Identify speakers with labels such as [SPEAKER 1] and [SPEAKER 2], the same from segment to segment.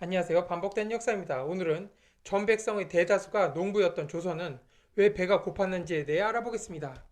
[SPEAKER 1] 안녕하세요. 반복된 역사입니다. 오늘은 전 백성의 대다수가 농부였던 조선은 왜 배가 고팠는지에 대해 알아보겠습니다.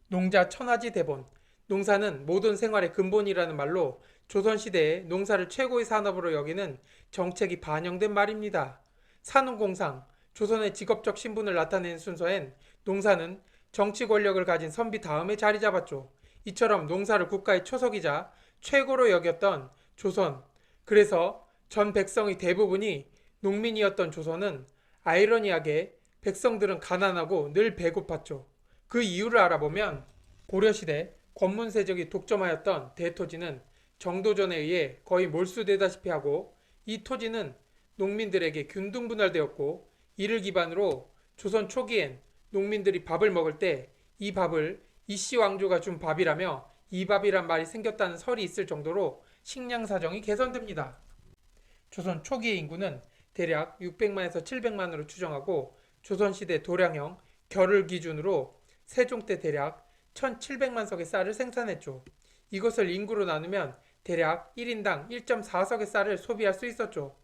[SPEAKER 1] 농자 천하지 대본. 농사는 모든 생활의 근본이라는 말로 조선시대에 농사를 최고의 산업으로 여기는 정책이 반영된 말입니다. 산업공상, 조선의 직업적 신분을 나타내는 순서엔 농사는 정치 권력을 가진 선비 다음에 자리 잡았죠. 이처럼 농사를 국가의 초석이자 최고로 여겼던 조선. 그래서 전 백성의 대부분이 농민이었던 조선은 아이러니하게 백성들은 가난하고 늘 배고팠죠. 그 이유를 알아보면 고려시대 권문세적이 독점하였던 대토지는 정도전에 의해 거의 몰수되다시피 하고 이 토지는 농민들에게 균등분할되었고 이를 기반으로 조선 초기엔 농민들이 밥을 먹을 때 이 밥을 이씨 왕조가 준 밥이라며 이 밥이란 말이 생겼다는 설이 있을 정도로 식량 사정이 개선됩니다. 조선 초기의 인구는 대략 600만에서 700만으로 추정하고 조선시대 도량형 결을 기준으로 세종 때 대략 1700만 석의 쌀을 생산했죠. 이것을 인구로 나누면 대략 1인당 1.4석의 쌀을 소비할 수 있었죠.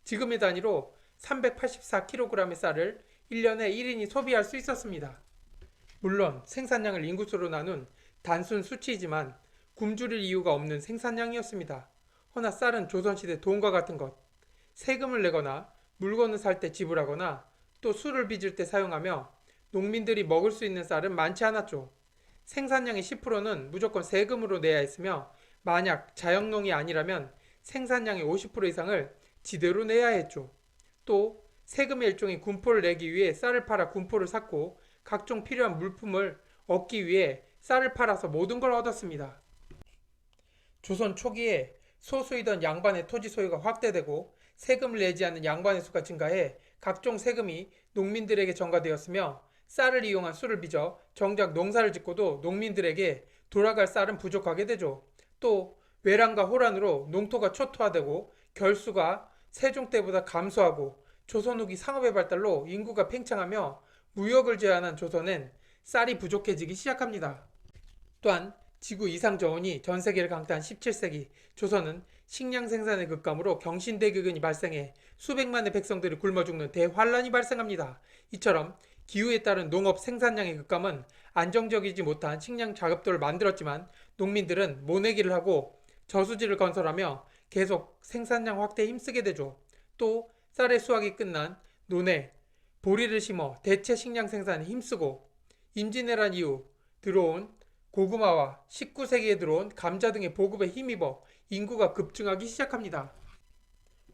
[SPEAKER 1] 지금의 단위로 384kg의 쌀을 1년에 1인이 소비할 수 있었습니다. 물론 생산량을 인구수로 나눈 단순 수치이지만 굶주릴 이유가 없는 생산량이었습니다. 허나 쌀은 조선시대 돈과 같은 것, 세금을 내거나 물건을 살 때 지불하거나 또 술을 빚을 때 사용하며 농민들이 먹을 수 있는 쌀은 많지 않았죠. 생산량의 10%는 무조건 세금으로 내야 했으며 만약 자영농이 아니라면 생산량의 50% 이상을 지대로 내야 했죠. 또 세금의 일종의 군포를 내기 위해 쌀을 팔아 군포를 샀고 각종 필요한 물품을 얻기 위해 쌀을 팔아서 모든 걸 얻었습니다. 조선 초기에 소수이던 양반의 토지 소유가 확대되고 세금을 내지 않는 양반의 수가 증가해 각종 세금이 농민들에게 전가되었으며 쌀을 이용한 수를 빚어 정작 농사를 짓고도 농민들에게 돌아갈 쌀은 부족하게 되죠. 또 외란과 호란으로 농토가 초토화되고 결수가 세종 때보다 감소하고 조선 후기 상업의 발달로 인구가 팽창하며 무역을 제한한 조선엔 쌀이 부족해지기 시작합니다. 또한 지구 이상 저온이 전 세계를 강타한 17세기 조선은 식량 생산의 급감으로 경신대교근이 발생해 수백만의 백성들이 굶어 죽는 대환란이 발생합니다. 이처럼 기후에 따른 농업 생산량의 급감은 안정적이지 못한 식량 자급도를 만들었지만 농민들은 모내기를 하고 저수지를 건설하며 계속 생산량 확대에 힘쓰게 되죠. 또 쌀의 수확이 끝난 논에 보리를 심어 대체 식량 생산에 힘쓰고 임진왜란 이후 들어온 고구마와 19세기에 들어온 감자 등의 보급에 힘입어 인구가 급증하기 시작합니다.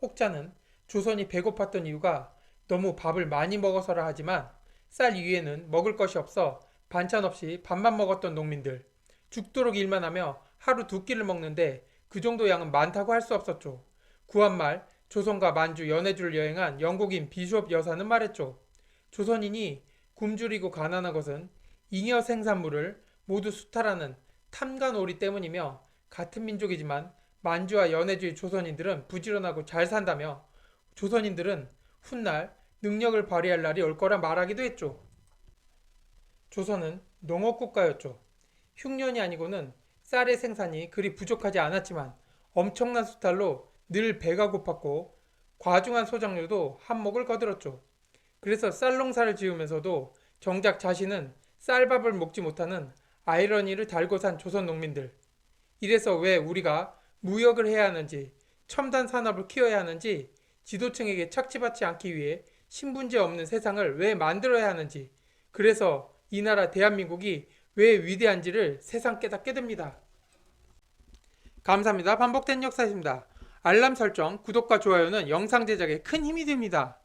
[SPEAKER 1] 혹자는 조선이 배고팠던 이유가 너무 밥을 많이 먹어서라 하지만 쌀 위에는 먹을 것이 없어 반찬 없이 밥만 먹었던 농민들, 죽도록 일만 하며 하루 두 끼를 먹는데 그 정도 양은 많다고 할 수 없었죠. 구한말 조선과 만주 연해주를 여행한 영국인 비숍 여사는 말했죠. 조선인이 굶주리고 가난한 것은 잉여 생산물을 모두 수탈하는 탐관오리 때문이며 같은 민족이지만 만주와 연해주의 조선인들은 부지런하고 잘 산다며 조선인들은 훗날 능력을 발휘할 날이 올 거라 말하기도 했죠. 조선은 농업국가였죠. 흉년이 아니고는 쌀의 생산이 그리 부족하지 않았지만 엄청난 수탈로 늘 배가 고팠고 과중한 소작료도 한몫을 거들었죠. 그래서 쌀 농사를 지으면서도 정작 자신은 쌀밥을 먹지 못하는 아이러니를 달고 산 조선 농민들. 이래서 왜 우리가 무역을 해야 하는지, 첨단 산업을 키워야 하는지, 지도층에게 착취받지 않기 위해 신분제 없는 세상을 왜 만들어야 하는지, 그래서 이 나라 대한민국이 왜 위대한지를 세상 깨닫게 됩니다. 감사합니다. 반복된 역사입니다. 알람 설정, 구독과 좋아요는 영상 제작에 큰 힘이 됩니다.